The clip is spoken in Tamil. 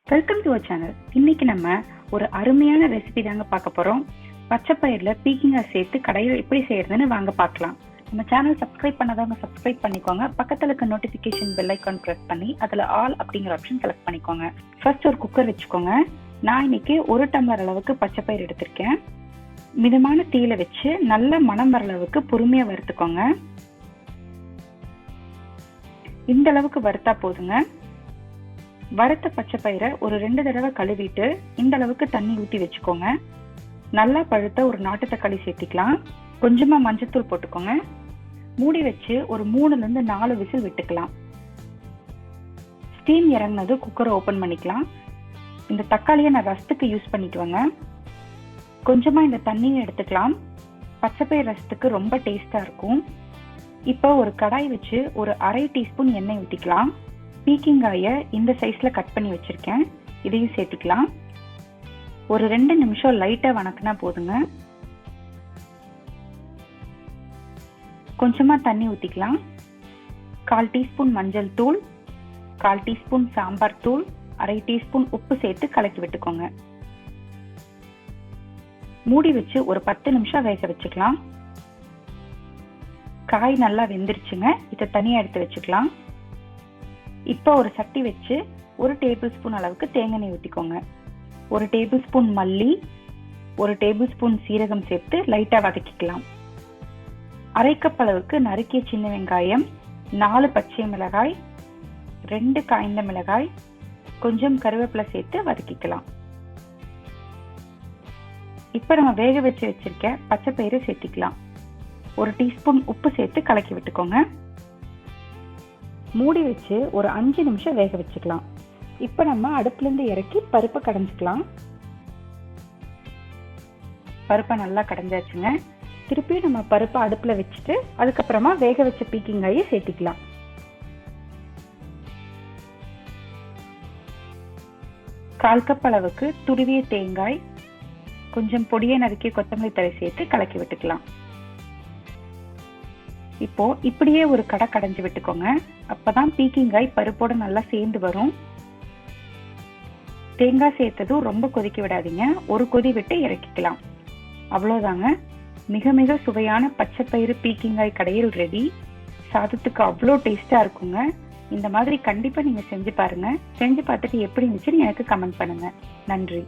Welcome to our channel. இன்னைக்கு நம்ம ஒரு அருமையான ரெசிபி தாங்க பார்க்க போறோம். பச்சை பயிரில் பீர்க்கங்காய் சேர்த்து கடையில் எப்படி செய்யறதுன்னு வாங்க பார்க்கலாம். நம்ம சேனல் சப்ஸ்கிரைப் பண்ணாதவங்க சப்ஸ்கிரைப் பண்ணிக்கோங்க. பக்கத்தில் இருக்க நோட்டிஃபிகேஷன் பெல் ஐக்கான் ப்ரெஸ் பண்ணி அதில் ஆல் அப்படிங்கிற ஆப்ஷன் செலக்ட் பண்ணிக்கோங்க. ஃபர்ஸ்ட் ஒரு குக்கர் வச்சுக்கோங்க. நான் இன்னைக்கு 1 டம்ளர் அளவுக்கு பச்சை பயிர் எடுத்திருக்கேன். மிதமான தீயில வச்சு நல்ல மணம் வர அளவுக்கு பொறுமையா வறுத்துக்கோங்க. இந்த அளவுக்கு வறுத்தா போதுங்க. வறுத்த பச்சை பயிரை ஒரு 2 தடவை கழுவிட்டு இந்த அளவுக்கு தண்ணி ஊற்றி வச்சுக்கோங்க. நல்லா பழுத்த ஒரு நாட்டு தக்காளி சேர்த்திக்கலாம். கொஞ்சமா மஞ்சத்தூள் போட்டுக்கோங்க. மூடி வச்சு ஒரு 3லிருந்து 4 விசில் விட்டுக்கலாம். ஸ்டீம் இறங்கினது குக்கரை ஓபன் பண்ணிக்கலாம். இந்த தக்காளியை நான் ரசத்துக்கு யூஸ் பண்ணிக்குவேங்க. கொஞ்சமா இந்த தண்ணியை எடுத்துக்கலாம். பச்சை பயிர் ரசத்துக்கு ரொம்ப டேஸ்டா இருக்கும். இப்போ ஒரு கடாய் வச்சு ஒரு 1/2 டீஸ்பூன் எண்ணெய் ஊற்றிக்கலாம். பீர்க்கங்காயை இந்த சைஸ்ல கட் பண்ணி வச்சிருக்கேன். இதையும் சேர்த்துக்கலாம். ஒரு 2 நிமிஷம் லைட்டா வணக்கினா போதுங்க. கொஞ்சமா தண்ணி ஊத்திக்கலாம். 1/4 டீஸ்பூன் மஞ்சள் தூள், 1/4 டீஸ்பூன் சாம்பார் தூள், 1/2 டீஸ்பூன் உப்பு சேர்த்து கலக்கி விட்டுக்கோங்க. மூடி வச்சு ஒரு 10 நிமிஷம் வேக வச்சுக்கலாம். காய் நல்லா வெந்துருச்சுங்க. இதை தனியா எடுத்து வச்சுக்கலாம். இப்போ ஒரு சட்டி வச்சு 1 டேபிள் ஸ்பூன் அளவுக்கு தேங்காய் எண்ணெய் ஊற்றிக்கோங்க. 1 டேபிள் ஸ்பூன் மல்லி, 1 டேபிள் ஸ்பூன் சீரகம் சேர்த்து லைட்டா வதக்கிக்கலாம். 1/2 கப் அளவுக்கு நறுக்கிய சின்ன வெங்காயம், 4 பச்சை மிளகாய், 2 காய்ந்த மிளகாய், கொஞ்சம் கருவேப்பிலை சேர்த்து வதக்கிக்கலாம். இப்போ நம்ம வேக வச்சிருக்க பச்சை பயிரை சேர்த்திக்கலாம். 1 டீஸ்பூன் உப்பு சேர்த்து கலக்கி விட்டுக்கோங்க. மூடி வச்சு ஒரு 5 நிமிஷம் வேக வச்சுக்கலாம். இப்போ நம்ம அடுப்புலேருந்து இறக்கி பருப்பை கடைஞ்சிக்கலாம். பருப்பை நல்லா கடைஞ்சாச்சுங்க. திருப்பி நம்ம பருப்பை அடுப்பில் வச்சுட்டு அதுக்கப்புறமா வேக வச்ச பீர்க்கங்காயை சேர்த்திக்கலாம். கால் கப் அளவுக்கு துருவிய தேங்காய், கொஞ்சம் பொடியை நறுக்கிய கொத்தமல்லி தழை சேர்த்து கலக்கி விட்டுக்கலாம். இப்போ இப்படியே ஒரு கடை கடைஞ்சி விட்டுக்கோங்க. அப்பதான் பீர்க்கங்காய் பருப்போட நல்லா சேர்ந்து வரும். தேங்காய் சேர்த்ததும் ரொம்ப கொதிக்க விடாதீங்க. ஒரு கொதி விட்டு இறக்கிக்கலாம். அவ்வளோதாங்க. மிக மிக சுவையான பச்சை பயிறு பீர்க்கங்காய் கடையல் ரெடி. சாதத்துக்கு அவ்வளோ டேஸ்டா இருக்குங்க. இந்த மாதிரி கண்டிப்பா நீங்க செஞ்சு பாருங்க. செஞ்சு பார்த்துட்டு எப்படி இருந்துச்சுன்னு எனக்கு கமெண்ட் பண்ணுங்க. நன்றி.